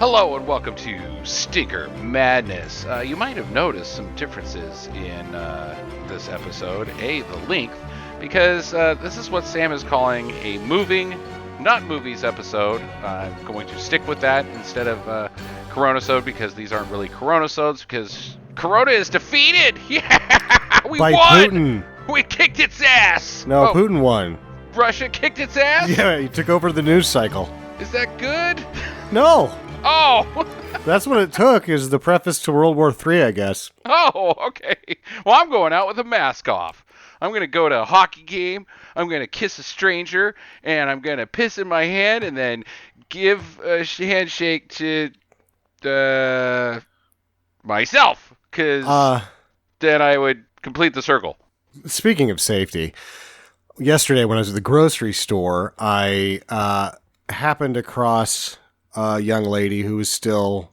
Hello and welcome to Stinker Madness. You might have noticed some differences in this episode. A, the length, because this is what Sam is calling a moving, not movies episode. I'm going to stick with that instead of Corona-sode, because these aren't really Corona-sodes, because Corona is defeated! Yeah! We By won! Putin! We kicked its ass! No, Putin won. Russia kicked its ass? Yeah, he took over the news cycle. Is that good? No! Oh! That's what it took, is the preface to World War III, I guess. Oh, okay. Well, I'm going out with a mask off. I'm going to go to a hockey game, I'm going to kiss a stranger, and I'm going to piss in my hand and then give a handshake to myself, because then I would complete the circle. Speaking of safety, yesterday when I was at the grocery store, I happened across a young lady who was still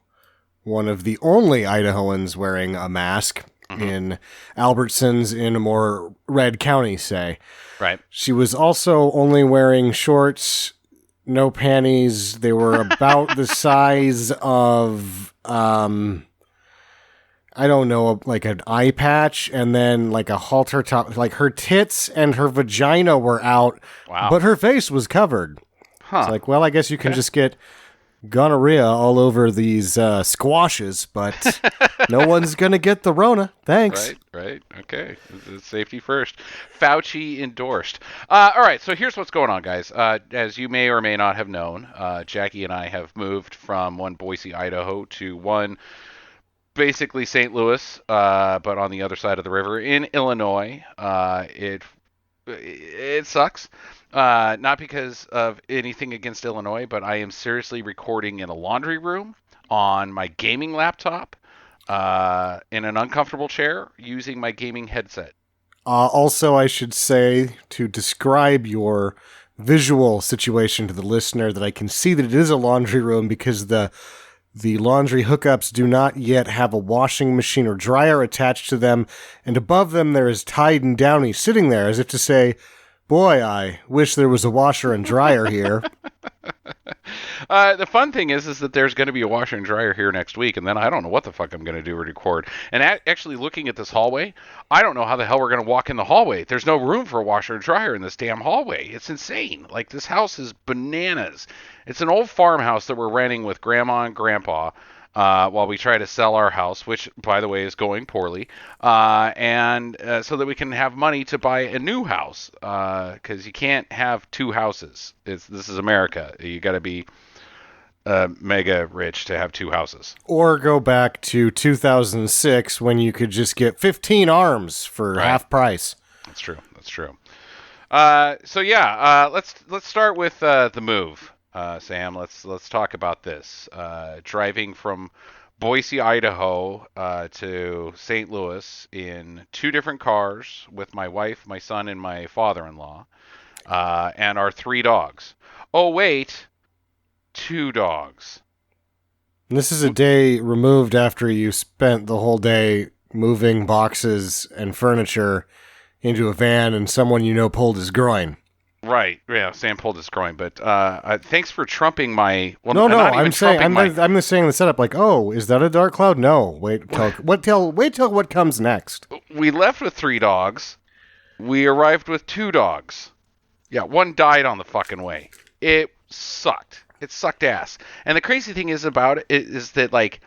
one of the only Idahoans wearing a mask in Albertsons in a more red county, say. Right. She was also only wearing shorts, no panties. They were about the size of, I don't know, like an eye patch, and then like a halter top. Like her tits and her vagina were out, but her face was covered. It's like, well, I guess you can just get gonorrhea all over these squashes, but no one's going to get the Rona. Thanks. Right. Okay. It's safety first. Fauci endorsed. All right, so here's what's going on, guys. As you may or may not have known, Jackie and I have moved from one Boise, Idaho, to one basically St. Louis, but on the other side of the river in Illinois. It sucks. Not because of anything against Illinois, but I am seriously recording in a laundry room on my gaming laptop, in an uncomfortable chair, using my gaming headset. Also, I should say, to describe your visual situation to the listener, that I can see that it is a laundry room because the laundry hookups do not yet have a washing machine or dryer attached to them, and above them there is Tide and Downy sitting there as if to say, boy, I wish there was a washer and dryer here. The fun thing is that there's going to be a washer and dryer here next week, and then I don't know what the fuck I'm going to do or record. And actually looking at this hallway, I don't know how the hell we're going to walk in the hallway. There's no room for a washer and dryer in this damn hallway. It's insane. Like, this house is bananas. It's an old farmhouse that we're renting with Grandma and Grandpa while we try to sell our house, which, by the way, is going poorly, and so that we can have money to buy a new house, because you can't have two houses. This is America. You got to be mega rich to have two houses. Or go back to 2006 when you could just get 15 arms for half price. That's true. So yeah, let's start with the move. Sam, let's talk about this. Driving from Boise, Idaho, to St. Louis in two different cars with my wife, my son, and my father-in-law, and our three dogs. Oh, wait, two dogs. And this is a day removed after you spent the whole day moving boxes and furniture into a van and someone you know pulled his groin. Right, yeah, Sam pulled his groin, but thanks for trumping my... Well, no, I'm just saying the setup, like, oh, is that a dark cloud? No, wait till what comes next. We left with three dogs. We arrived with two dogs. Yeah, one died on the fucking way. It sucked. It sucked ass. And the crazy thing is about it is that, like,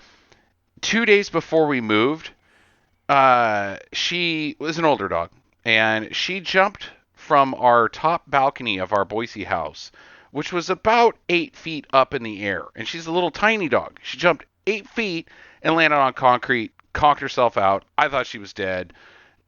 2 days before we moved, she was an older dog, and she jumped from our top balcony of our Boise house, which was about 8 feet up in the air. And she's a little tiny dog. She jumped 8 feet and landed on concrete, conked herself out. I thought she was dead.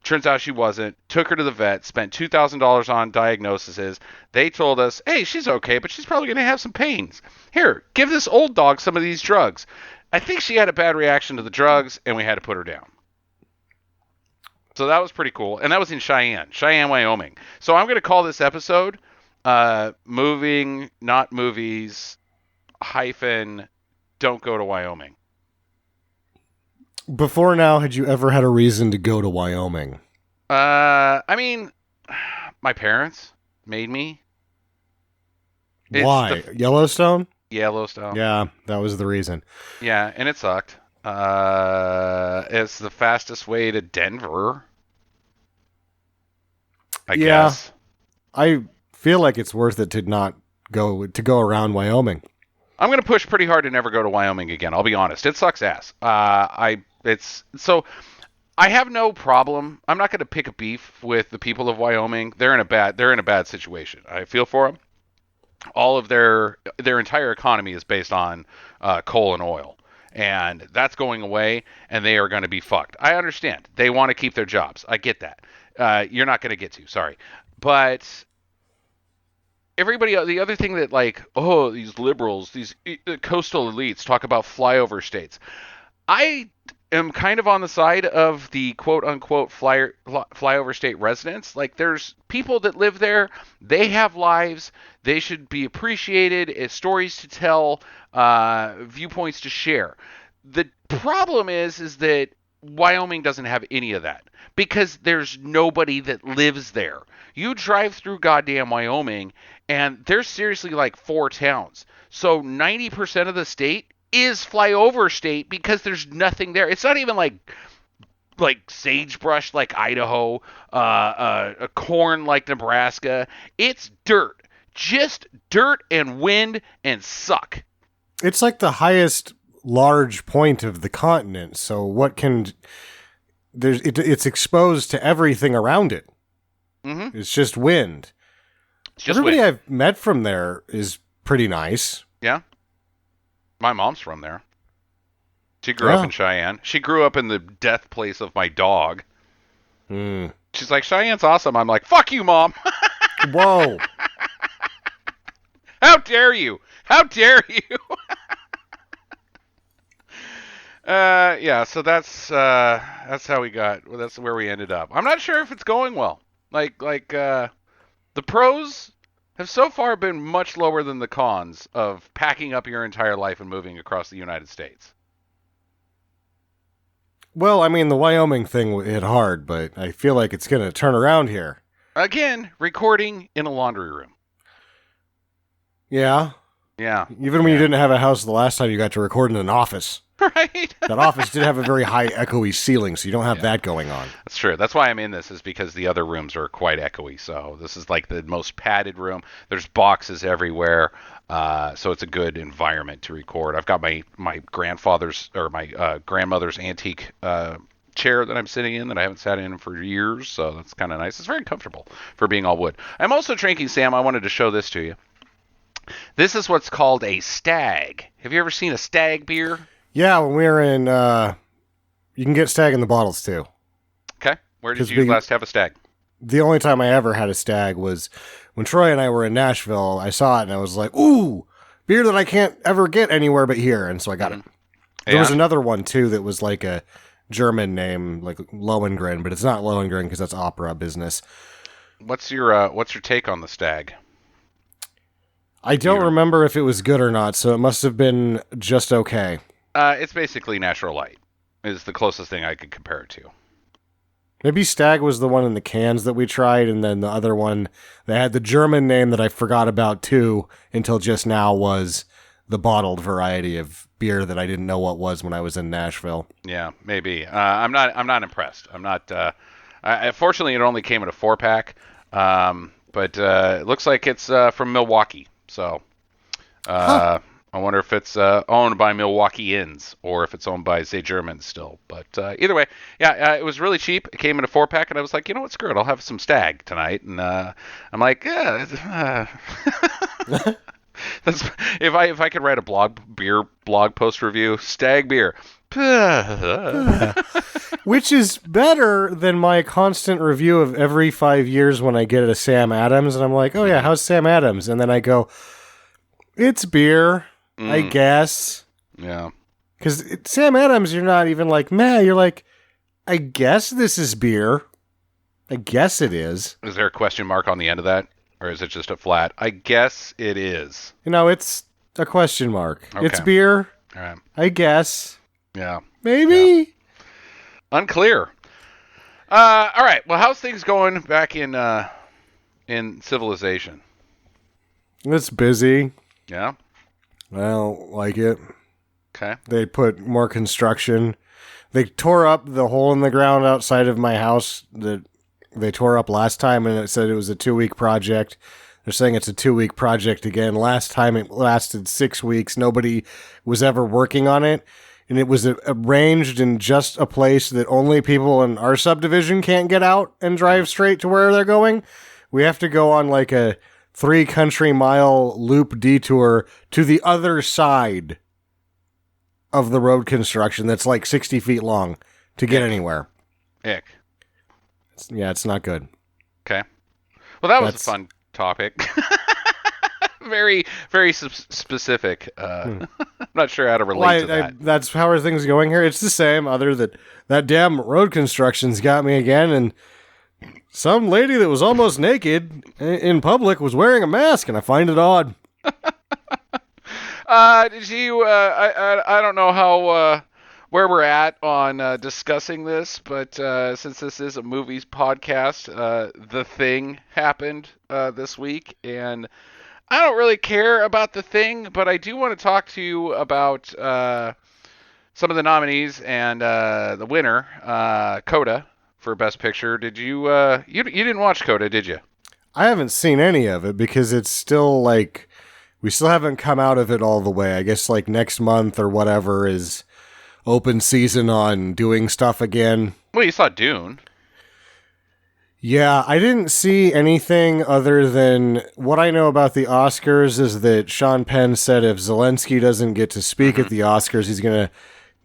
Turns out she wasn't. Took her to the vet, spent $2,000 on diagnoses. They told us, hey, she's okay, but she's probably going to have some pains. Here, give this old dog some of these drugs. I think she had a bad reaction to the drugs, and we had to put her down. So that was pretty cool. And that was in Cheyenne, Wyoming. So I'm going to call this episode Moving, Not Movies, hyphen, Don't Go to Wyoming. Before now, had you ever had a reason to go to Wyoming? I mean, my parents made me. Why? Yellowstone? Yellowstone. Yeah, that was the reason. Yeah, and it sucked. It's the fastest way to Denver, I Yeah, guess. I feel like it's worth it to not go around Wyoming. I'm gonna push pretty hard to never go to Wyoming again. I'll be honest. It sucks ass. I have no problem. I'm not gonna pick a beef with the people of Wyoming. They're in a bad situation. I feel for them. All of their entire economy is based on coal and oil, and that's going away, and they are going to be fucked. I understand. They want to keep their jobs. I get that. You're not going to get to. Sorry, but everybody, the other thing that, like, oh, these liberals, these coastal elites talk about flyover states. I am kind of on the side of the quote unquote flyover state residents. Like, there's people that live there, they have lives, they should be appreciated, stories to tell, viewpoints to share. The problem is that Wyoming doesn't have any of that because there's nobody that lives there. You drive through goddamn Wyoming, and there's seriously like 4 towns. So 90% of the state is flyover state because there's nothing there. It's not even like sagebrush like Idaho, a corn like Nebraska. It's dirt, just dirt and wind and suck. It's like the highest large point of the continent. So what can it's exposed to everything around it. Mm-hmm. It's just wind. It's just Everybody wind. I've met from there is pretty nice. Yeah. My mom's from there. She grew up in Cheyenne. She grew up in the death place of my dog. Mm. She's like, Cheyenne's awesome. I'm like, fuck you, Mom. Whoa. How dare you? How dare you? Yeah, so that's how we got. Well, that's where we ended up. I'm not sure if it's going well. The pros have so far been much lower than the cons of packing up your entire life and moving across the United States. Well, I mean, the Wyoming thing hit hard, but I feel like it's going to turn around here. Again, recording in a laundry room. Yeah. Yeah. Even when you didn't have a house the last time, you got to record in an office. Right. That office did have a very high echoey ceiling, so you don't have that going on. That's true. That's why I'm in this, is because the other rooms are quite echoey. So this is like the most padded room. There's boxes everywhere. So it's a good environment to record. I've got my grandfather's or my grandmother's antique chair that I'm sitting in that I haven't sat in for years. So that's kind of nice. It's very comfortable for being all wood. I'm also drinking, Sam, I wanted to show this to you. This is what's called a stag. Have you ever seen a stag beer? Yeah, when we were in, you can get stag in the bottles too. Okay. Where did you last have a stag? The only time I ever had a stag was when Troy and I were in Nashville. I saw it and I was like, ooh, beer that I can't ever get anywhere but here. And so I got it. There was another one too that was like a German name, like Lohengrin, but it's not Lohengrin because that's opera business. What's your take on the stag? I don't remember if it was good or not, so it must have been just okay. It's basically Natural Light is the closest thing I could compare it to. Maybe Stag was the one in the cans that we tried, and then the other one that had the German name that I forgot about too until just now was the bottled variety of beer that I didn't know what was when I was in Nashville. Yeah, maybe. I'm not impressed. I'm not. Fortunately, it only came in a 4-pack, but it looks like it's from Milwaukee. So. I wonder if it's owned by Milwaukeeans or if it's owned by, say, Germans still. But either way, yeah, it was really cheap. It came in a 4-pack, and I was like, you know what, screw it. I'll have some Stag tonight. And I'm like, yeah. That's, if I could write a beer blog post review, Stag beer. Which is better than my constant review of every 5 years when I get a Sam Adams, and I'm like, oh yeah, how's Sam Adams? And then I go, it's beer. I guess. Yeah. Because Sam Adams, you're not even like, meh. You're like, I guess this is beer. I guess it is. Is there a question mark on the end of that? Or is it just a flat? I guess it is. You know, it's a question mark. Okay. It's beer. All right. I guess. Yeah. Maybe. Yeah. Unclear. All right. Well, how's things going back in civilization? It's busy. Yeah. I don't like it. Okay. They put more construction. They tore up the hole in the ground outside of my house that they tore up last time, and it said it was a 2-week project. They're saying it's a 2-week project again. Last time it lasted 6 weeks. Nobody was ever working on it, and it was arranged in just a place that only people in our subdivision can't get out and drive straight to where they're going. We have to go on like a 3 country mile loop detour to the other side of the road construction that's like 60 feet long to get anywhere. Ick. It's not good. Okay. Well, that was a fun topic. Very, very specific. I'm not sure how to relate to that. That's how are things going here. It's the same, other that damn road construction's got me again, and some lady that was almost naked in public was wearing a mask, and I find it odd. Did you? I don't know how where we're at on discussing this, but since this is a movies podcast, The Thing happened this week, and I don't really care about The Thing, but I do want to talk to you about some of the nominees and the winner, Coda, for Best Picture. Did you? You didn't watch Coda, did you? I haven't seen any of it because it's still like. We still haven't come out of it all the way. I guess like next month or whatever is open season on doing stuff again. Well, you saw Dune. Yeah, I didn't see anything other than what I know about the Oscars is that Sean Penn said if Zelensky doesn't get to speak at the Oscars, he's going to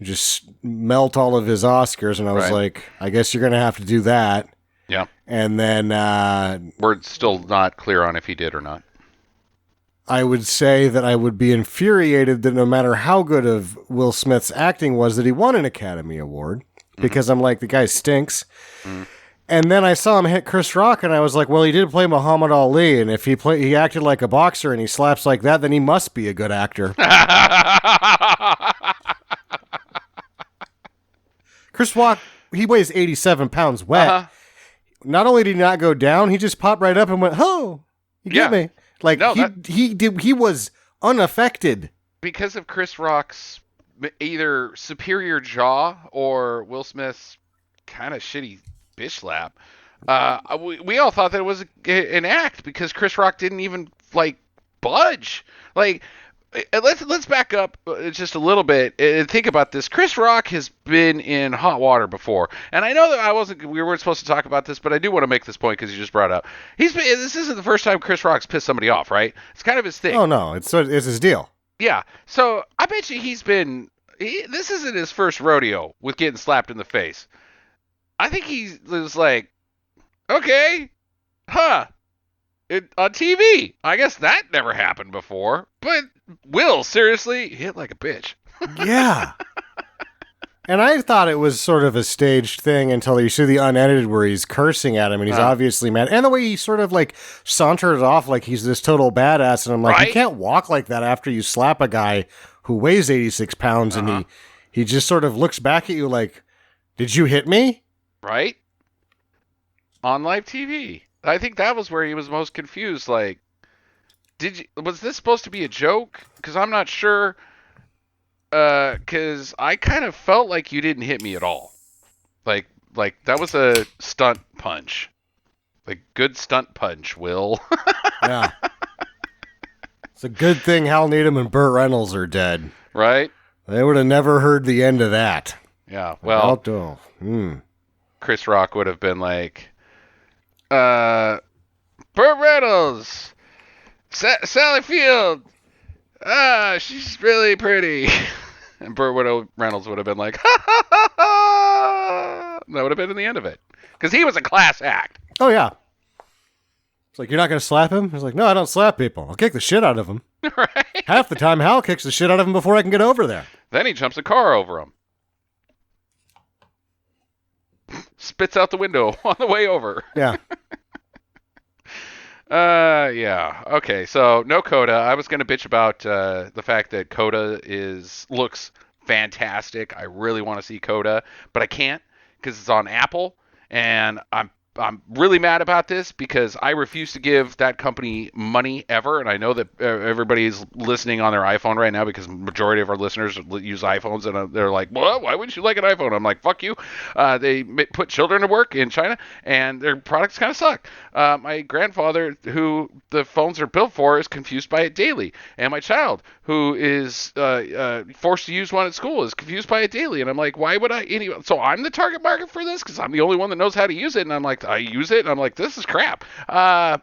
just melt all of his Oscars. And I was like, I guess you're going to have to do that. Yeah. And then... we're still not clear on if he did or not. I would say that I would be infuriated that no matter how good of Will Smith's acting was, that he won an Academy Award, because I'm like, the guy stinks. And then I saw him hit Chris Rock, and I was like, well, he did play Muhammad Ali, and if he acted like a boxer and he slaps like that, then he must be a good actor. Chris Rock, he weighs 87 pounds wet. Not only did he not go down, he just popped right up and went, oh, you get me. Like, no, he was unaffected. Because of Chris Rock's either superior jaw or Will Smith's kind of shitty bitch slap, we all thought that it was an act because Chris Rock didn't even, like, budge. Like, let's back up just a little bit and think about this. Chris Rock has been in hot water before, and I know that we weren't supposed to talk about this, but I do want to make this point because you just brought it up. This isn't the first time Chris Rock's pissed somebody off, right? It's kind of his thing. Oh no, it's his deal. Yeah, so I bet you this isn't his first rodeo with getting slapped in the face. I think he was like, okay, on TV. I guess that never happened before, but Will, seriously, hit like a bitch. Yeah. And I thought it was sort of a staged thing until you see the unedited where he's cursing at him and he's obviously mad. And the way he sort of like saunters off like he's this total badass. And I'm like, you can't walk like that after you slap a guy who weighs 86 pounds and he just sort of looks back at you like, did you hit me? Right? On live TV. I think that was where he was most confused. Like, was this supposed to be a joke? Because I'm not sure. Because I kind of felt like you didn't hit me at all. Like that was a stunt punch. Like, good stunt punch, Will. Yeah. It's a good thing Hal Needham and Burt Reynolds are dead. Right? They would have never heard the end of that. Yeah, well, Chris Rock would have been like, Burt Reynolds, Sally Field, she's really pretty. And Burt Reynolds would have been like, ha, ha, ha, ha. That would have been the end of it. Because he was a class act. Oh, yeah. It's like, you're not going to slap him? He's like, no, I don't slap people. I'll kick the shit out of him. Right? Half the time, Hal kicks the shit out of him before I can get over there. Then he jumps a car over him. Spits out the window on the way over. Yeah. Yeah. Okay, so no Coda. I was going to bitch about the fact that Coda looks fantastic. I really want to see Coda, but I can't because it's on Apple, and I'm I'm really mad about this because I refuse to give that company money ever, and I know that everybody's listening on their iPhone right now because majority of our listeners use iPhones, and they're like, "Well, why wouldn't you like an iPhone?" I'm like, "Fuck you." They put children to work in China, and their products kind of suck. My grandfather, who the phones are built for, is confused by it daily, and my child, who is forced to use one at school, is confused by it daily, and I'm like, "Why would I?" Anyway, so I'm the target market for this because I'm the only one that knows how to use it, and I'm like, I use it, and I'm like, this is crap. But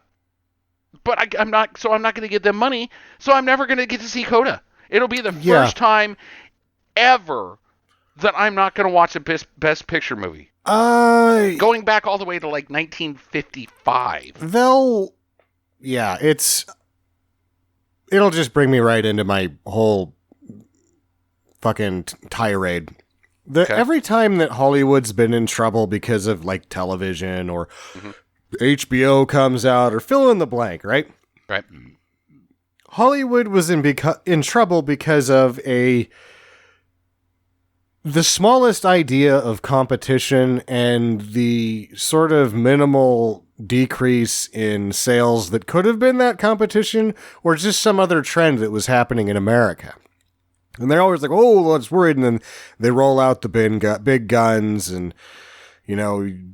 I'm not, so I'm not going to give them money, so I'm never going to get to see Coda. It'll be the first time ever that I'm not going to watch a best picture movie. Going back all the way to like 1955. It'll just bring me right into my whole fucking tirade. Every time that Hollywood's been in trouble because of like television or HBO comes out or fill in the blank, right? Right. Hollywood was in trouble because of the smallest idea of competition and the sort of minimal decrease in sales that could have been that competition or just some other trend that was happening in America. And they're always like, oh, let's worried. And then they roll out the big guns and,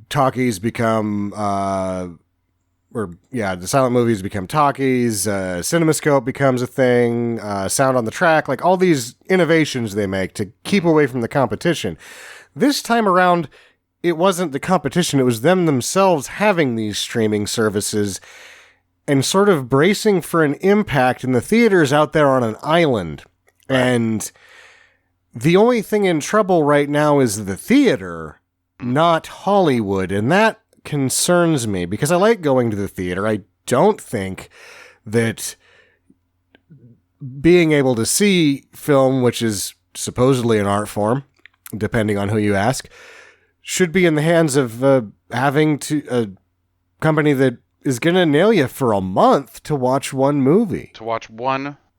talkies become, the silent movies become talkies, CinemaScope becomes a thing, sound on the track, like all these innovations they make to keep away from the competition. This time around, it wasn't the competition, it was them themselves having these streaming services and sort of bracing for an impact in the theaters out there on an island. And the only thing in trouble right now is the theater, not Hollywood. And that concerns me because I like going to the theater. I don't think that being able to see film, which is supposedly an art form, depending on who you ask, should be in the hands of having a company that is going to nail you for a month to watch one movie.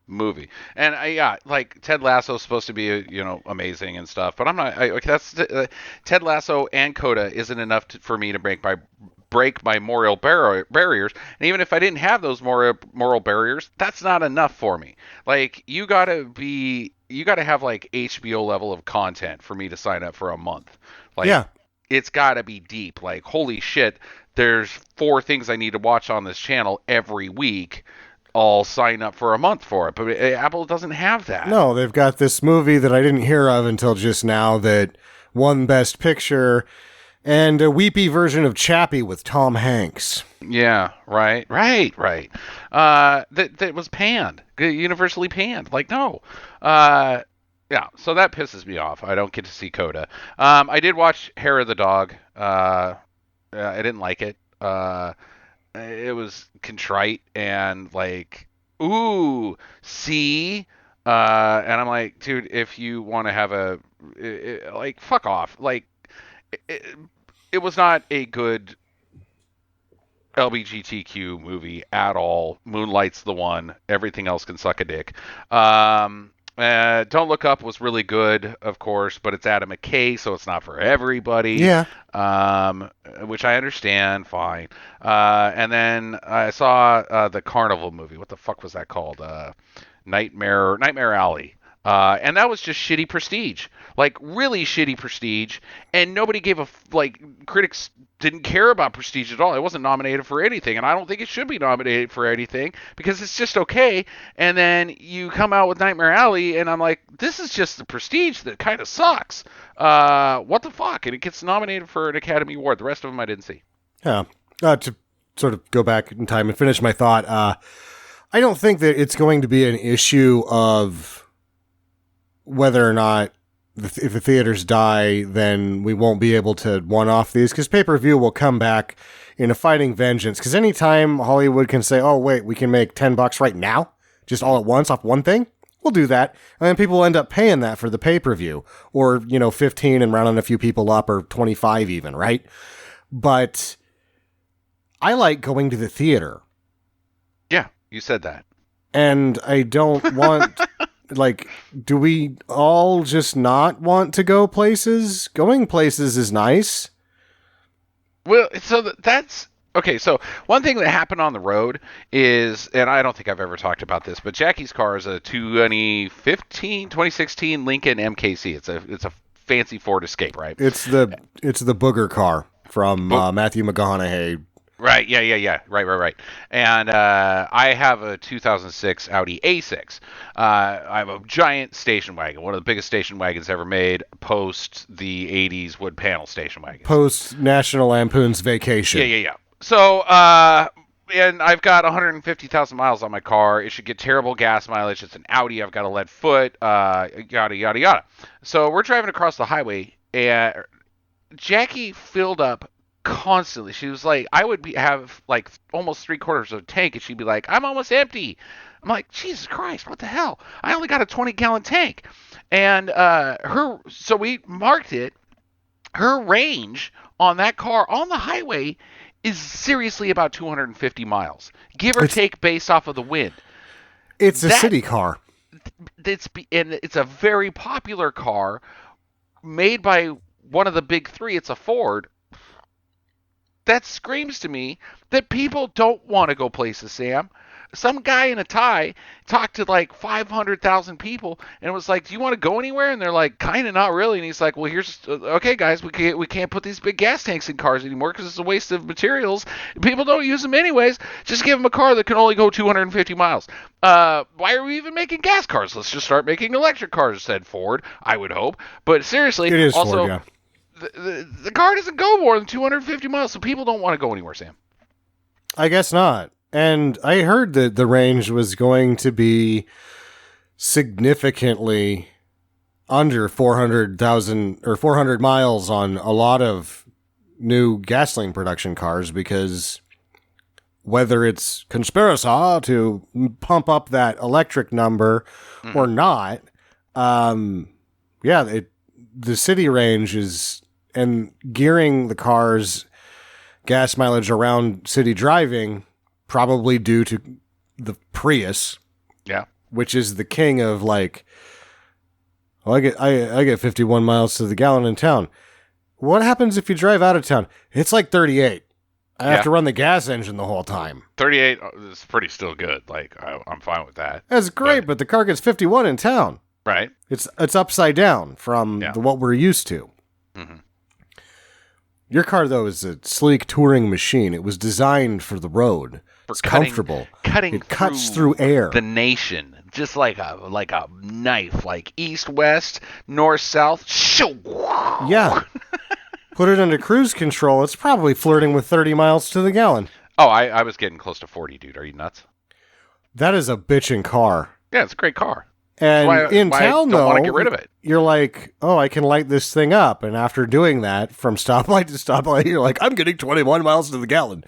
Movie. And like Ted Lasso is supposed to be amazing and stuff, but I'm not. Ted Lasso and Coda isn't enough for me to break my moral barriers. And even if I didn't have those moral barriers, that's not enough for me. Like you gotta have like HBO level of content for me to sign up for a month. Like it's gotta be deep. Like holy shit, there's 4 things I need to watch on this channel every week. I'll sign up for a month for it, but Apple doesn't have that. No, they've got this movie that I didn't hear of until just now that won Best Picture, and a weepy version of Chappie with Tom Hanks. Yeah, right. That was panned, universally panned. Like, no. Yeah, so that pisses me off. I don't get to see Coda. I did watch Hair of the Dog. I didn't like it. It was contrite and like, ooh, see? And I'm like, dude, if you want to have like, fuck off. Like, it was not a good LGBTQ movie at all. Moonlight's the one. Everything else can suck a dick. Don't Look Up was really good, of course, but it's Adam McKay, so it's not for everybody. Yeah. Which I understand, fine. And then I saw the Carnival movie. What the fuck was that called? Nightmare Alley. And that was just shitty prestige. Like, really shitty prestige. And nobody gave critics didn't care about prestige at all. It wasn't nominated for anything. And I don't think it should be nominated for anything because it's just okay. And then you come out with Nightmare Alley, and I'm like, this is just the prestige that kind of sucks. What the fuck? And it gets nominated for an Academy Award. The rest of them I didn't see. Yeah. To sort of go back in time and finish my thought, I don't think that it's going to be an issue of whether or not if the theaters die, then we won't be able to one-off these, because pay-per-view will come back in a fighting vengeance. Because anytime Hollywood can say, oh, wait, we can make $10 right now, just all at once off one thing, we'll do that. And then people will end up paying that for the pay-per-view. Or, 15 and rounding a few people up, or 25 even, right? But I like going to the theater. Yeah, you said that. And I don't want... Like, do we all just not want to go places? Going places is nice. Well, so that's okay. So one thing that happened on the road is, and I don't think I've ever talked about this, but Jackie's car is a 2016 Lincoln MKC. It's a fancy Ford Escape, right? It's the booger car from Matthew McConaughey. Right. Yeah. Right. And I have a 2006 Audi A6. I have a giant station wagon, one of the biggest station wagons ever made, post the 80s wood panel station wagons. Post National Lampoon's Vacation. Yeah. So, and I've got 150,000 miles on my car. It should get terrible gas mileage. It's an Audi. I've got a lead foot. Yada. So we're driving across the highway, and Jackie filled up constantly. She was like, I would have like almost 3/4 of a tank, and she'd be like, I'm almost empty. I'm like, Jesus Christ, what the hell? I only got a 20-gallon tank. And so we marked it. Her range on that car on the highway is seriously about 250 miles, give or take, based off of the wind. It's a city car. It's a very popular car made by one of the big three. It's a Ford. That screams to me that people don't want to go places, Sam. Some guy in a tie talked to like 500,000 people and was like, do you want to go anywhere? And they're like, kind of not really. And he's like, well, here's, okay, guys, we can't put these big gas tanks in cars anymore because it's a waste of materials. People don't use them anyways. Just give them a car that can only go 250 miles. Why are we even making gas cars? Let's just start making electric cars, said Ford, I would hope. But seriously, it is also, Ford, yeah. The car doesn't go more than 250 miles, so people don't want to go anywhere, Sam. I guess not. And I heard that the range was going to be significantly under 400,000 or 400 miles on a lot of new gasoline production cars, because whether it's conspiracy to pump up that electric number or not, the city range is, and gearing the car's gas mileage around city driving, probably due to the Prius, which is the king of like, well, I get 51 miles to the gallon in town. What happens if you drive out of town? It's like 38. I have to run the gas engine the whole time. 38 is pretty still good. Like I'm fine with that. That's great, but the car gets 51 in town. Right. It's upside down from what we're used to. Mm-hmm. Your car, though, is a sleek touring machine. It was designed for the road. It's comfortable. It cuts through air. The nation, just like a knife, like east, west, north, south. Yeah. Put it under cruise control. It's probably flirting with 30 miles to the gallon. Oh, I was getting close to 40, dude. Are you nuts? That is a bitchin' car. Yeah, it's a great car. And in town, though, I don't want to get rid of it. You're like, oh, I can light this thing up. And after doing that, from stoplight to stoplight, you're like, I'm getting 21 miles to the gallon.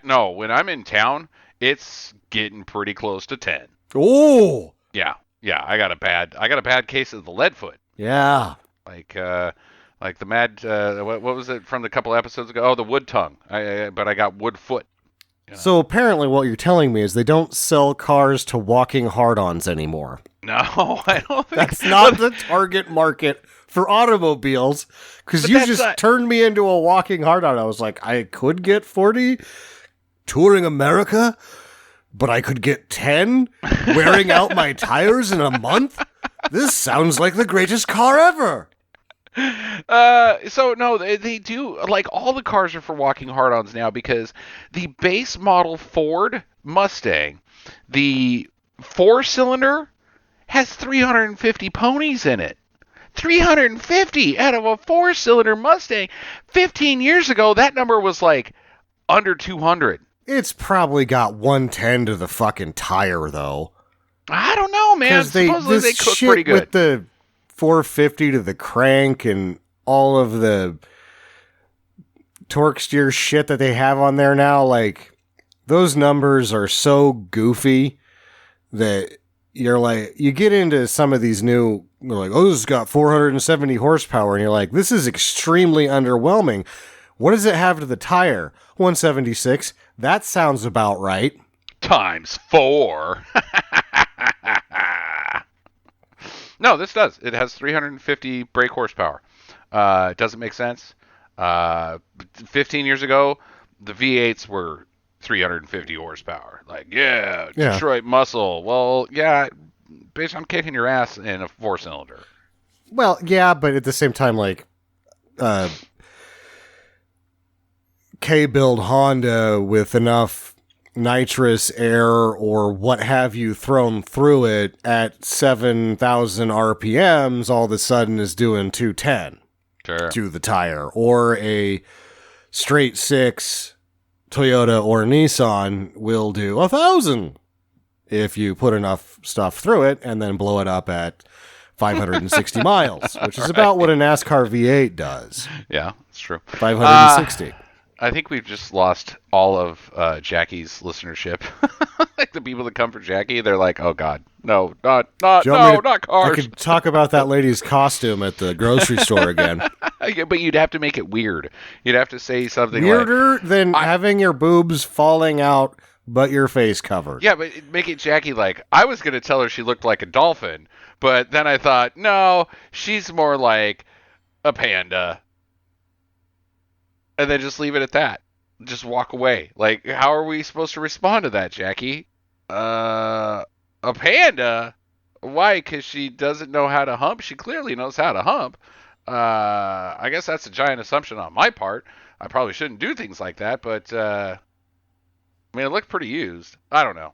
No, when I'm in town, it's getting pretty close to 10. Oh, yeah. I got a bad case of the lead foot. Yeah, like the mad. What was it from the couple episodes ago? Oh, the wood tongue. But I got wood foot. Yeah. So apparently what you're telling me is they don't sell cars to walking hard-ons anymore. No, I don't think that's not the target market for automobiles, because you just turned me into a walking hard-on. I was like, I could get 40 touring America, but I could get 10 wearing out my tires in a month? This sounds like the greatest car ever. So no, they do, like, all the cars are for walking hard-ons now, because the base model Ford Mustang, the 4-cylinder, has 350 ponies in it. 350 out of a 4-cylinder Mustang. 15 years ago, that number was like under 200. It's probably got 110 to the fucking tire, though. I don't know, man. Supposedly they cook pretty good. With the 450 to the crank and all of the torque steer shit that they have on there now, like, those numbers are so goofy that you're like, you get into some of these new, you're like, oh, this has got 470 horsepower, and you're like, this is extremely underwhelming. What does it have to the tire? 176. That sounds about right. Times 4. No, this does. It has 350 brake horsepower. It doesn't make sense. Uh, 15 years ago, the V8s were 350 horsepower. Like, yeah, Yeah. Detroit muscle. Well, yeah, bitch, I'm kicking your ass in a 4-cylinder. Well, yeah, but at the same time, like, K-build Honda with enough nitrous air or what have you thrown through it at 7,000 RPMs all of a sudden is doing 210 Sure. to the tire. Or a straight six Toyota or Nissan will do 1,000 if you put enough stuff through it and then blow it up at 560 miles, which is about what a NASCAR V8 does. Yeah, it's true. 560. I think we've just lost all of Jackie's listenership. Like the people that come for Jackie, they're like, "Oh God, no, not not cars." I could talk about that lady's costume at the grocery store again. Yeah, but you'd have to make it weird. You'd have to say something weirder than having your boobs falling out, but your face covered. Yeah, but make it Jackie like. I was gonna tell her she looked like a dolphin, but then I thought, no, she's more like a panda. And then just leave it at that. Just walk away. Like, how are we supposed to respond to that, Jackie? A panda? Why? Because she doesn't know how to hump? She clearly knows how to hump. I guess that's a giant assumption on my part. I probably shouldn't do things like that, but, I mean, it looked pretty used. I don't know.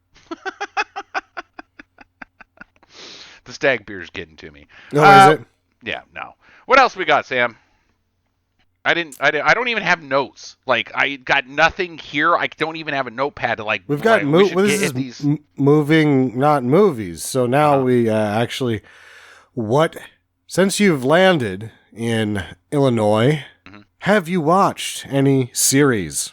The stag beer's getting to me. Oh, is it? Yeah, no. What else we got, Sam? I don't even have notes. Like, I got nothing here. I don't even have a notepad to, like, we've got moving, not movies. So now we actually, since you've landed in Illinois, have you watched any series?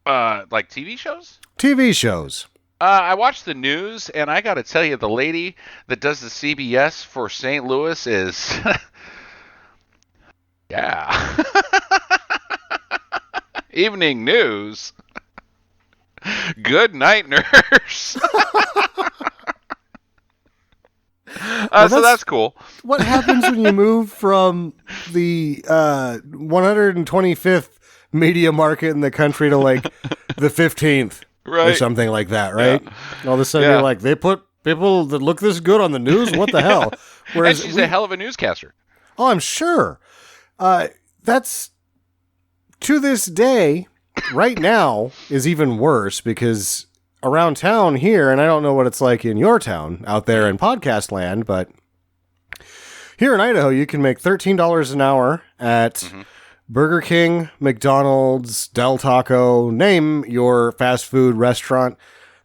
Like TV shows? TV shows. I watched the news, and I got to tell you, the lady that does the CBS for St. Louis is... Yeah. Evening news. Good night, nurse. So that's cool. What happens when you move from the 125th media market in the country to like the 15th or something like that, right? Yeah. All of a sudden you're like, they put people that look this good on the news? What the hell? Whereas and she's a hell of a newscaster. Oh, I'm sure. That's to this day, right now, is even worse because around town here, and I don't know what it's like in your town out there in podcast land, but here in Idaho, you can make $13 an hour at Burger King, McDonald's, Del Taco, name your fast food restaurant,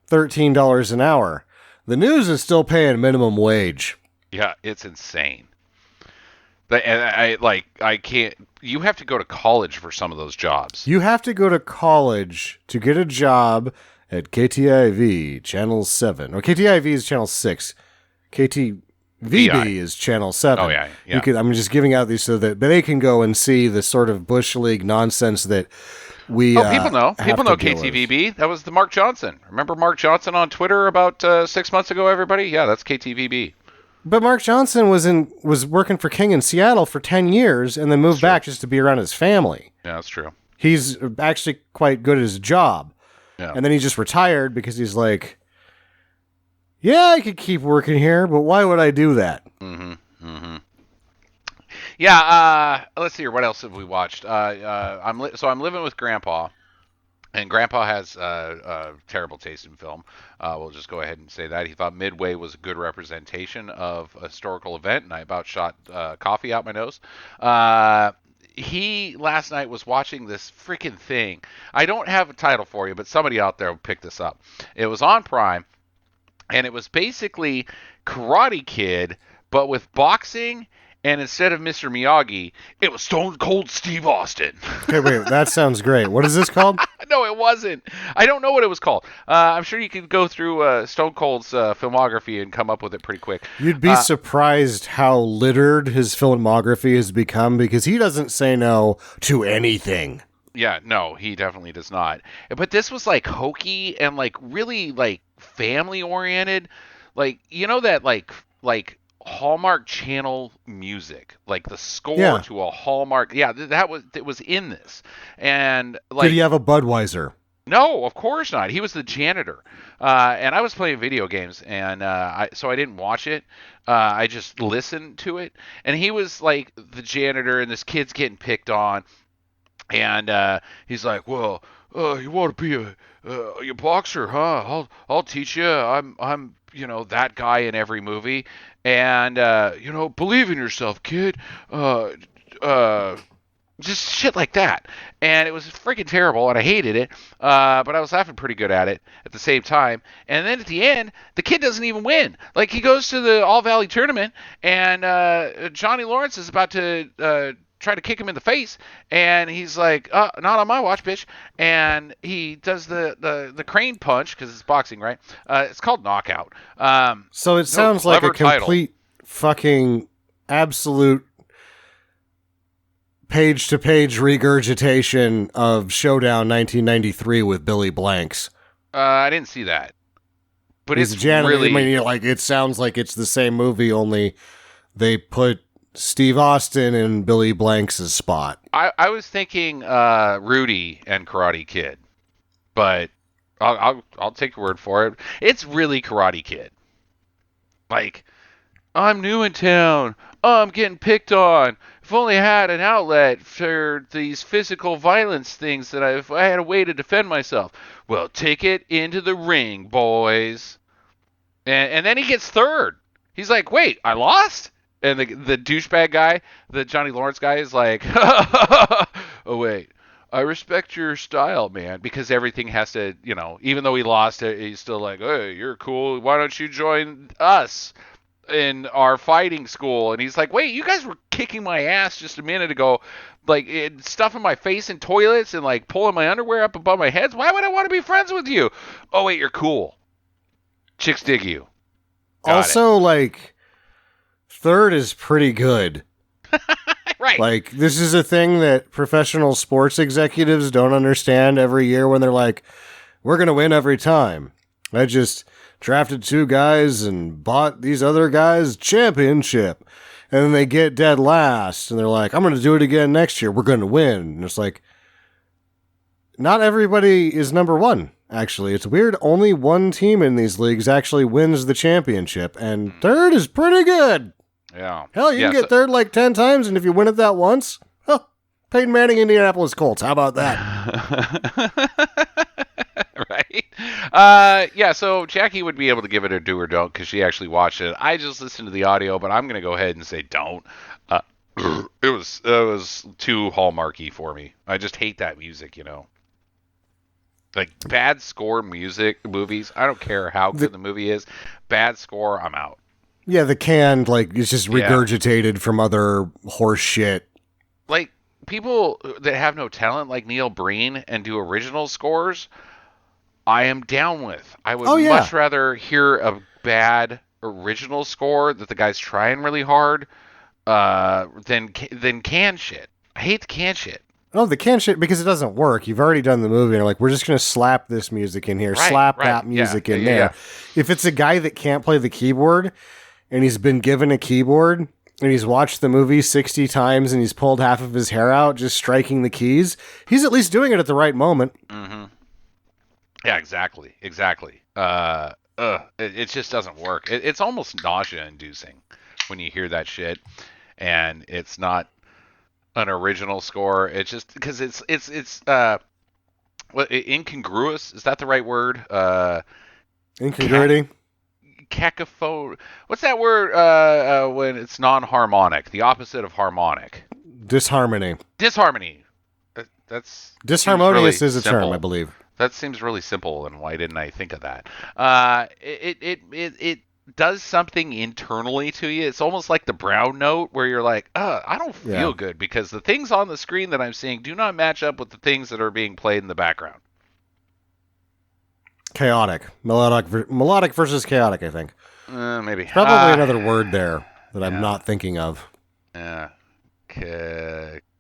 $13 an hour. The news is still paying minimum wage. Yeah, it's insane. I can't. You have to go to college for some of those jobs. You have to go to college to get a job at KTIV Channel 7. Or KTIV is Channel 6. KTVB is Channel 7. Oh, yeah. I'm just giving out these so that they can go and see the sort of Bush League nonsense that we people know. People know KTVB. That was the Mark Johnson. Remember Mark Johnson on Twitter about 6 months ago, everybody? Yeah, that's KTVB. But Mark Johnson was working for King in Seattle for 10 years and then moved back just to be around his family. Yeah, that's true. He's actually quite good at his job. Yeah. And then he just retired because he's like, yeah, I could keep working here, but why would I do that? Yeah, let's see here. What else have we watched? I'm living with Grandpa. And Grandpa has a terrible taste in film. We'll just go ahead and say that. He thought Midway was a good representation of a historical event, and I about shot coffee out my nose. He, last night, was watching this freaking thing. I don't have a title for you, but somebody out there will pick this up. It was on Prime, and it was basically Karate Kid, but with boxing. And instead of Mr. Miyagi, it was Stone Cold Steve Austin. Okay, wait, that sounds great. What is this called? No, it wasn't. I don't know what it was called. I'm sure you could go through Stone Cold's filmography and come up with it pretty quick. You'd be surprised how littered his filmography has become because he doesn't say no to anything. Yeah, no, he definitely does not. But this was like hokey and like really like family oriented. Like, you know that like Hallmark Channel music, like the score Yeah. to a Hallmark. Yeah, it was in this, and Did he like have a Budweiser? no, of course not. He was the janitor, and I was playing video games, and so I didn't watch it. I just listened to it, and he was like the janitor, and this kid's getting picked on, and he's like, "Well, you want to be a boxer, huh? I'll teach you. I'm that guy in every movie, and believe in yourself, kid. Just shit like that, and it was freaking terrible, and I hated it. But I was laughing pretty good at it at the same time. And then at the end, the kid doesn't even win. Like he goes to the All Valley tournament, and Johnny Lawrence is about to try to kick him in the face, and he's like, not on my watch, bitch. And he does the crane punch, because it's boxing, right? It's called knockout. So it sounds like a complete fucking absolute page-to-page regurgitation of Showdown 1993 with Billy Blanks. I didn't see that. But He's it's a janitor. really... I mean, like, it sounds like it's the same movie, only they put Steve Austin in Billy Blanks' spot. I was thinking Rudy and Karate Kid, but I'll take your word for it. It's really Karate Kid. Like, I'm new in town. I'm getting picked on. If only I had an outlet for these physical violence things that I had a way to defend myself. Well, take it into the ring, boys. And then he gets third. He's like, wait, I lost? And the douchebag guy, the Johnny Lawrence guy, is like, oh, wait, I respect your style, man. Because everything has to, even though he lost it, he's still like, hey, you're cool. Why don't you join us in our fighting school? And he's like, wait, you guys were kicking my ass just a minute ago, like stuffing my face in toilets and like pulling my underwear up above my head. Why would I want to be friends with you? Oh, wait, you're cool. Chicks dig you. Also, like, third is pretty good. Right. Like, this is a thing that professional sports executives don't understand every year when they're like, we're going to win every time. I just drafted 2 guys and bought these other guys championship. And then they get dead last. And they're like, I'm going to do it again next year. We're going to win. And it's like, not everybody is number one, actually. It's weird. Only one team in these leagues actually wins the championship. And third is pretty good. Yeah. Hell, you can get third like 10 times. And if you win it that once, Peyton Manning, Indianapolis Colts. How about that? Right? Yeah, so Jackie would be able to give it a do or don't because she actually watched it. I just listened to the audio, but I'm going to go ahead and say don't. It was too hallmarky for me. I just hate that music, Like, bad score movies, I don't care how good the movie is. Bad score, I'm out. Yeah, the canned, like, it's just regurgitated from other horse shit. Like, people that have no talent, like Neil Breen, and do original scores, I am down with. I would much rather hear a bad original score that the guy's trying really hard than can shit. I hate the can shit. Oh, the can shit, because it doesn't work. You've already done the movie, and you're like, we're just going to slap this music in here, slap that music in there. Yeah. If it's a guy that can't play the keyboard, and he's been given a keyboard, and he's watched the movie 60 times, and he's pulled half of his hair out just striking the keys, he's at least doing it at the right moment. Mm-hmm. Yeah, exactly. It just doesn't work. It's almost nausea-inducing when you hear that shit, and it's not an original score. It's just because it's incongruous. Is that the right word? Incongruity. Cacophone. What's that word when it's non-harmonic? The opposite of harmonic. Disharmony. Disharmony. That's disharmonious really is a term, I believe. That seems really simple, and why didn't I think of that? It does something internally to you. It's almost like the brown note, where you're like, I don't feel good because the things on the screen that I'm seeing do not match up with the things that are being played in the background. Chaotic. Melodic versus chaotic, I think. Maybe. Probably another word there that I'm not thinking of. Yeah.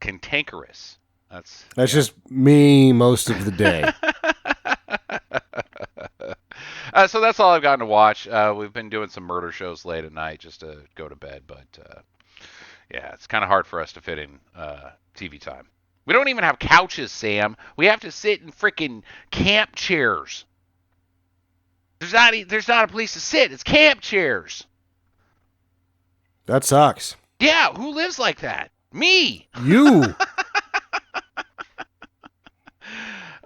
Cantankerous. That's just me most of the day. So that's all I've gotten to watch. We've been doing some murder shows late at night just to go to bed, but yeah, it's kind of hard for us to fit in TV time. We don't even have couches, Sam. We have to sit in freaking camp chairs. There's not a place to sit. It's camp chairs. That sucks. Yeah, who lives like that? Me. You.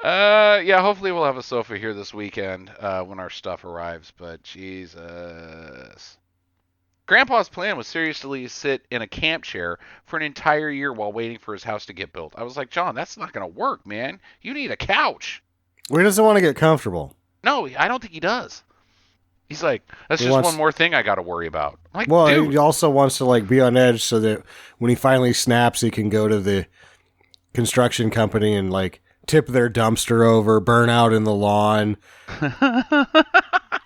Yeah, hopefully we'll have a sofa here this weekend when our stuff arrives, but Jesus. Grandpa's plan was seriously sit in a camp chair for an entire year while waiting for his house to get built. I was like, John, that's not going to work, man. You need a couch. He doesn't want to get comfortable. No, I don't think he does. He's like, that's just one more thing I got to worry about. I'm like, well, dude. he also wants to like be on edge so that when he finally snaps, he can go to the construction company and like tip their dumpster over, burn out in the lawn.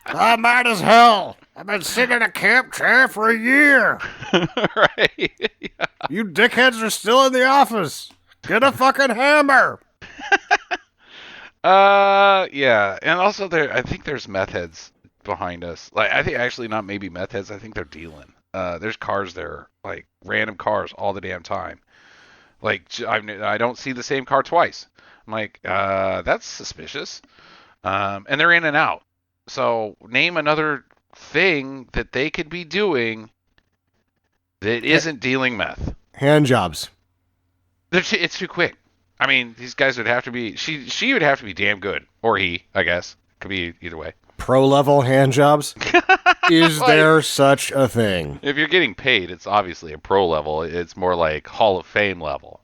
I'm mad as hell. I've been sitting in a camp chair for a year. Right. Yeah. You dickheads are still in the office. Get a fucking hammer. Yeah, and also I think there's meth heads behind us. Like, I think actually not maybe meth heads. I think they're dealing. There's cars there, like random cars all the damn time. Like I don't see the same car twice. I'm like, that's suspicious. And they're in and out. So name another thing that they could be doing that isn't dealing meth. Hand jobs. It's too quick. I mean, these guys would have to be. She would have to be damn good, or he, I guess, could be either way. Pro level hand jobs. Is there such a thing? If you're getting paid, it's obviously a pro level. It's more like Hall of Fame level.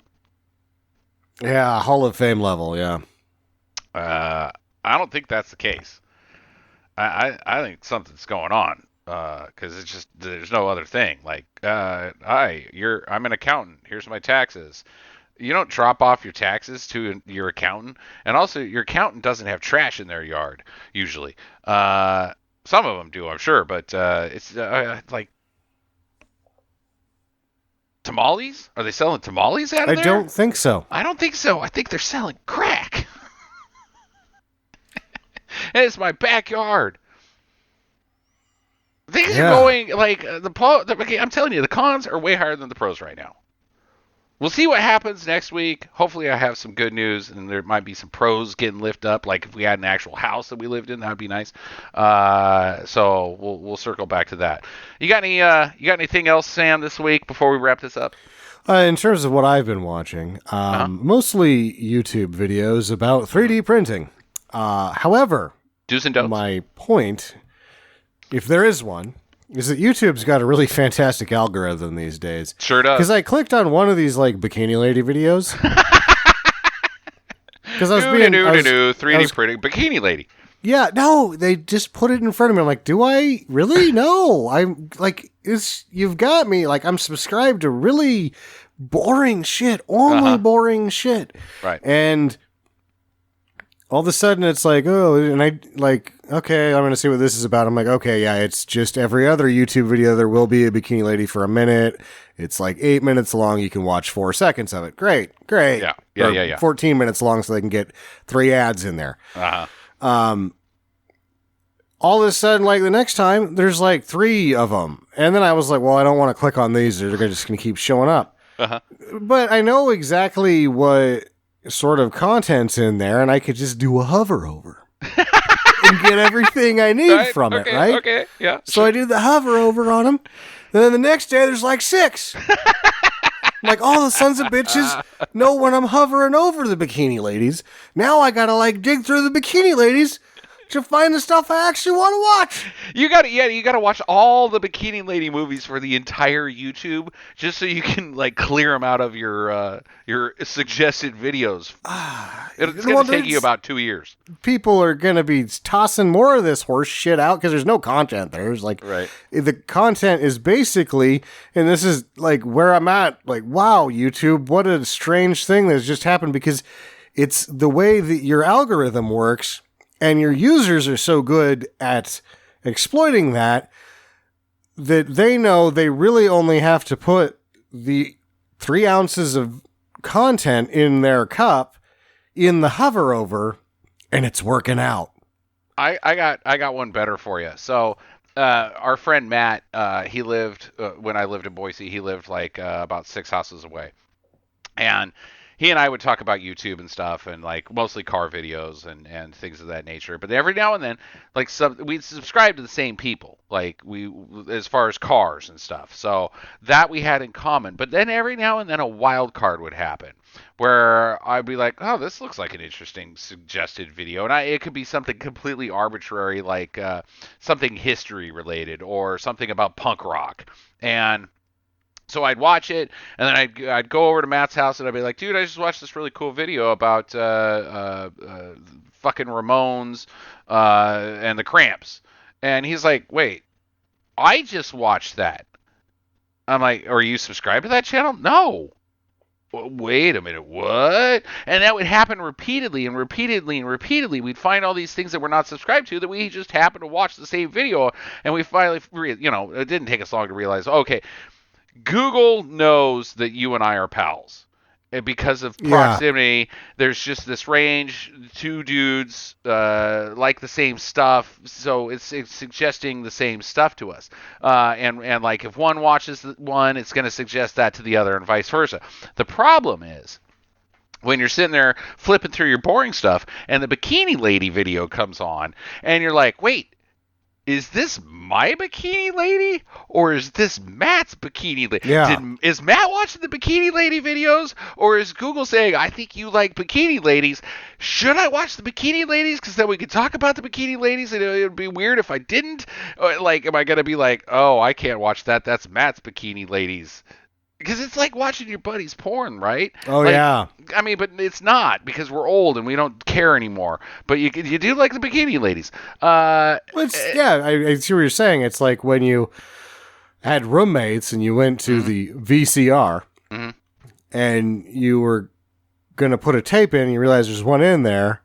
Yeah, Hall of Fame level. Yeah. I don't think that's the case. I think something's going on because it's just there's no other thing. Like, hi, I'm an accountant. Here's my taxes. You don't drop off your taxes to your accountant, and also your accountant doesn't have trash in their yard usually. Some of them do, I'm sure, but it's like tamales. Are they selling tamales out of there? I don't think so. I don't think so. I think they're selling crack. And it's my backyard. Things are going like I'm telling you, the cons are way higher than the pros right now. We'll see what happens next week. Hopefully I have some good news, and there might be some pros getting lifted up. Like if we had an actual house that we lived in, that would be nice. So we'll circle back to that. You got anything else, Sam, this week before we wrap this up? In terms of what I've been watching, mostly YouTube videos about 3D printing. However, do's and don'ts. My point, if there is one, is that YouTube's got a really fantastic algorithm these days. Sure does. Because I clicked on one of these like bikini lady videos. Because I was being 3D printing bikini lady. Yeah, no, they just put it in front of me. I'm like, do I really? No, I'm like, you've got me. Like, I'm subscribed to really boring shit, only boring shit. Right. And all of a sudden it's like, oh, and I like, okay, I'm going to see what this is about. I'm like, okay, yeah, it's just every other YouTube video. There will be a bikini lady for a minute. It's like 8 minutes long. You can watch 4 seconds of it. Great. Yeah. 14 minutes long so they can get 3 ads in there. All of a sudden, like the next time, there's like 3 of them. And then I was like, well, I don't want to click on these. They're just going to keep showing up. But I know exactly what sort of content's in there, and I could just do a hover over and get everything I need from it, right? Okay, yeah. So I did the hover over on them. And then the next day, there's like 6. Like, all the sons of bitches know when I'm hovering over the bikini ladies. Now I gotta like dig through the bikini ladies to find the stuff I actually want to watch. You gotta watch all the bikini lady movies for the entire YouTube, just so you can like clear them out of your suggested videos. It's gonna take you about 2 years. People are gonna be tossing more of this horse shit out because there's no content there. There's like, the content is basically, and this is like where I'm at. Like, wow, YouTube, what a strange thing that's just happened, because it's the way that your algorithm works. And your users are so good at exploiting that they know they really only have to put the 3 ounces of content in their cup in the hover over, and it's working out. I got one better for you. So our friend Matt, he lived when I lived in Boise. He lived like about 6 houses away, and he and I would talk about YouTube and stuff, and like mostly car videos and things of that nature. But every now and then, like we'd subscribe to the same people, like we as far as cars and stuff. So that we had in common. But then every now and then a wild card would happen, where I'd be like, oh, this looks like an interesting suggested video, and it could be something completely arbitrary, like something history related or something about punk rock, and so I'd watch it, and then I'd go over to Matt's house, and I'd be like, dude, I just watched this really cool video about fucking Ramones and the Cramps. And he's like, wait, I just watched that. I'm like, are you subscribed to that channel? No. Wait a minute, what? And that would happen repeatedly and repeatedly and repeatedly. We'd find all these things that we're not subscribed to that we just happened to watch the same video, and we finally, it didn't take us long to realize, okay, Google knows that you and I are pals. And because of proximity, there's just this range. Two dudes like the same stuff, so it's suggesting the same stuff to us. And like if one watches one, it's going to suggest that to the other, and vice versa. The problem is when you're sitting there flipping through your boring stuff, and the bikini lady video comes on, and you're like, wait. Is this my bikini lady or is this Matt's bikini lady? Yeah. Is Matt watching the bikini lady videos, or is Google saying, I think you like bikini ladies? Should I watch the bikini ladies? Because then we could talk about the bikini ladies, and it would be weird if I didn't. Like, am I going to be like, oh, I can't watch that. That's Matt's bikini ladies. Because it's like watching your buddy's porn, right? Oh, like, yeah. I mean, but it's not, because we're old and we don't care anymore. But you do like the bikini ladies. I see what you're saying. It's like when you had roommates and you went to the VCR and you were going to put a tape in and you realize there's one in there.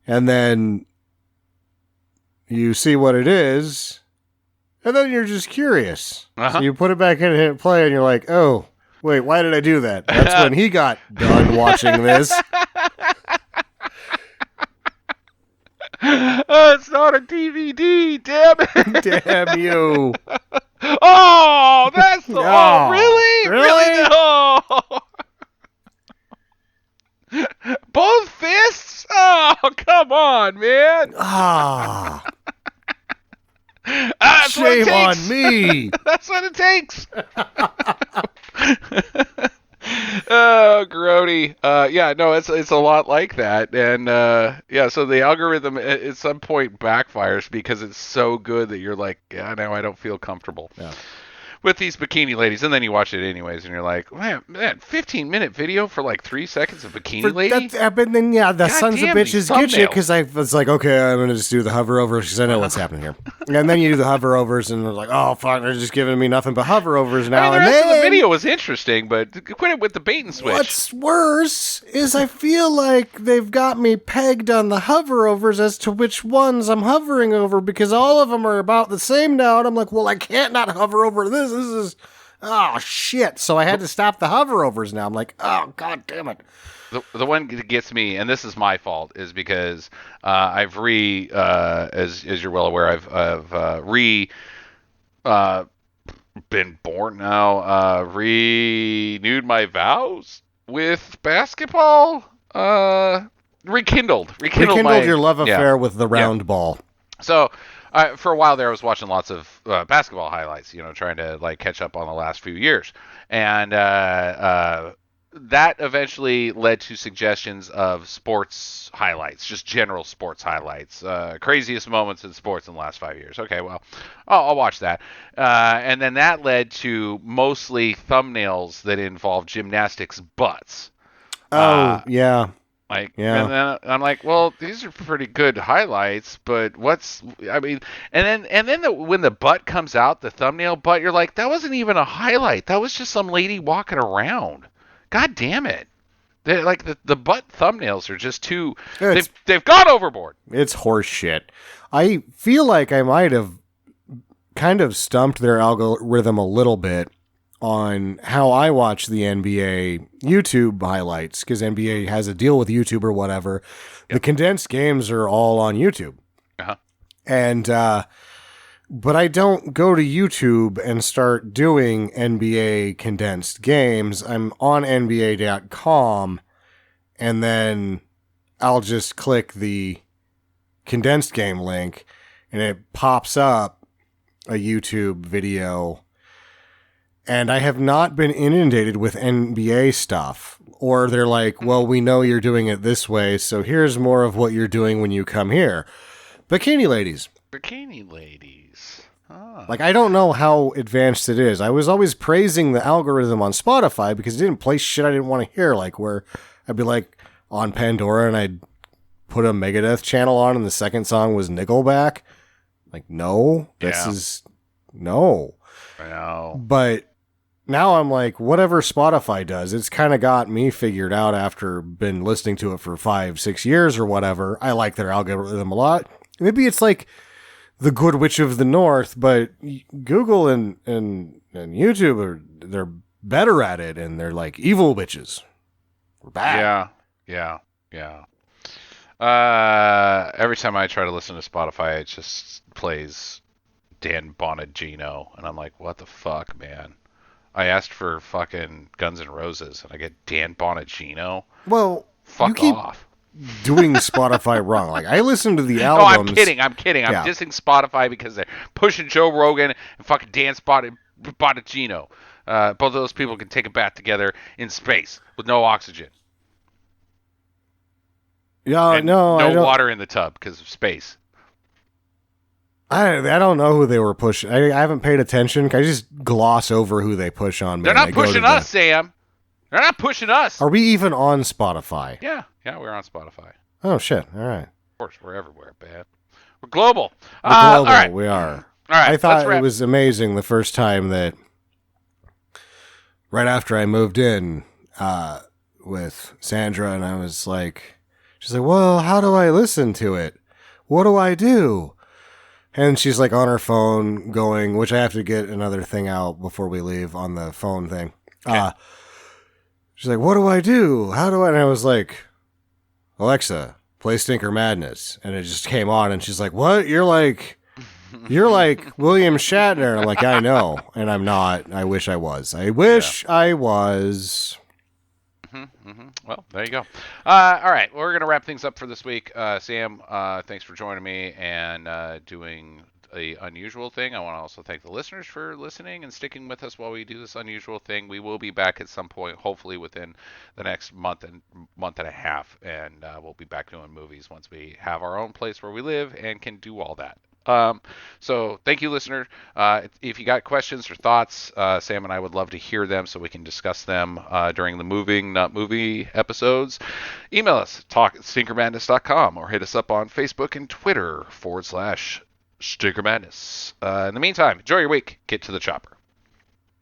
And then you see what it is. And then you're just curious. So you put it back in and hit play, and you're like, oh, wait, why did I do that? That's when he got done watching this. It's not a DVD, damn it. Damn you. Oh, that's the... Oh, really? Really? No. Both fists? Oh, come on, man. Ah. Shame on me. That's what it takes. Oh, grody. It's a lot like that. And so the algorithm at some point backfires because it's so good that you're like, yeah, now I don't feel comfortable. Yeah. With these bikini ladies, and then you watch it anyways, and you're like, man, 15-minute video for like 3 seconds of bikini lady? But then, the God sons of bitches get you, because I was like, okay, I'm going to just do the hover overs, because I know what's happening here. And then you do the hover overs, and they're like, oh, fuck, they're just giving me nothing but hover overs now. I mean, the rest of the video was interesting, but quit it with the bait and switch. What's worse is I feel like they've got me pegged on the hover overs as to which ones I'm hovering over, because all of them are about the same now, and I'm like, well, I can't not hover over this. This is, oh, shit. So I had to stop the hover overs now. I'm like, oh, god damn it. The one that gets me, and this is my fault, is because I've as you're well aware, I've been born now, renewed my vows with basketball, rekindled your love affair with the round ball. So for a while there, I was watching lots of basketball highlights, trying to like catch up on the last few years, and that eventually led to suggestions of sports highlights, just general sports highlights, craziest moments in sports in the last 5 years. Okay, well, I'll watch that, and then that led to mostly thumbnails that involve gymnastics butts. Oh, yeah. And then I'm like, well, these are pretty good highlights, but and then when the butt comes out, the thumbnail butt, you're like, that wasn't even a highlight. That was just some lady walking around. God damn it. Like the butt thumbnails are just too, they've gone overboard. It's horse shit. I feel like I might have kind of stumped their algorithm a little bit on how I watch the NBA YouTube highlights, because NBA has a deal with YouTube or whatever. Yep. The condensed games are all on YouTube. And but I don't go to YouTube and start doing NBA condensed games. I'm on NBA.com, and then I'll just click the condensed game link, and it pops up a YouTube video. And I have not been inundated with NBA stuff. Or they're like, well, we know you're doing it this way, so here's more of what you're doing when you come here. Bikini ladies. Bikini ladies. Ah. Like, I don't know how advanced it is. I was always praising the algorithm on Spotify because it didn't play shit I didn't want to hear. Like, where I'd be like on Pandora and I'd put a Megadeth channel on and the second song was Nickelback. Like, no. No. I know. But now I'm like, whatever Spotify does, it's kind of got me figured out after been listening to it for 5-6 years or whatever. I like their algorithm a lot. Maybe it's like the Good Witch of the North, but Google and YouTube they're better at it, and they're like evil witches. We're bad. Yeah. Every time I try to listen to Spotify, it just plays Dan Bonagino, and I'm like, what the fuck, man? I asked for fucking Guns N' Roses, and I get Dan Bonagino. Well, fuck off. Doing Spotify wrong. Like, I listen to the No, albums. I'm kidding. I'm Yeah. dissing Spotify because they're pushing Joe Rogan and fucking Dan Bonagino. Both of those people can take a bath together in space with no oxygen. Yeah, and no, I don't. Water in the tub because of space. I don't know who they were pushing. I haven't paid attention. I just gloss over who they push on me. They're not pushing us, Sam. They're not pushing us. Are we even on Spotify? Yeah, we're on Spotify. Oh, shit. All right. Of course, we're everywhere, man. We're global. We're global. All right. We are. All right. I thought it was amazing the first time that, right after I moved in with Sandra, and I was like, she's like, well, how do I listen to it? What do I do? And she's like on her phone going, which I have to get another thing out before we leave on the phone thing. Okay. She's like, what do I do? How do I? And I was like, Alexa, play Stinker Madness. And it just came on, and she's like, what? You're like William Shatner. And I'm like, I know. And I'm not. I wish I was. I was. Well, there you go. All right, we're going to wrap things up for this week. Sam, thanks for joining me and doing a unusual thing. I want to also thank the listeners for listening and sticking with us while we do this unusual thing. We will be back at some point, hopefully within the next month and a half, and we'll be back doing movies once we have our own place where we live and can do all that. So thank you, listener. If you got questions or thoughts, Sam and I would love to hear them so we can discuss them during the Moving Not Movie episodes. Email us, talk@stinkermadness.com, or hit us up on Facebook and Twitter /Stinker Madness. In the meantime, enjoy your week. Get to the chopper.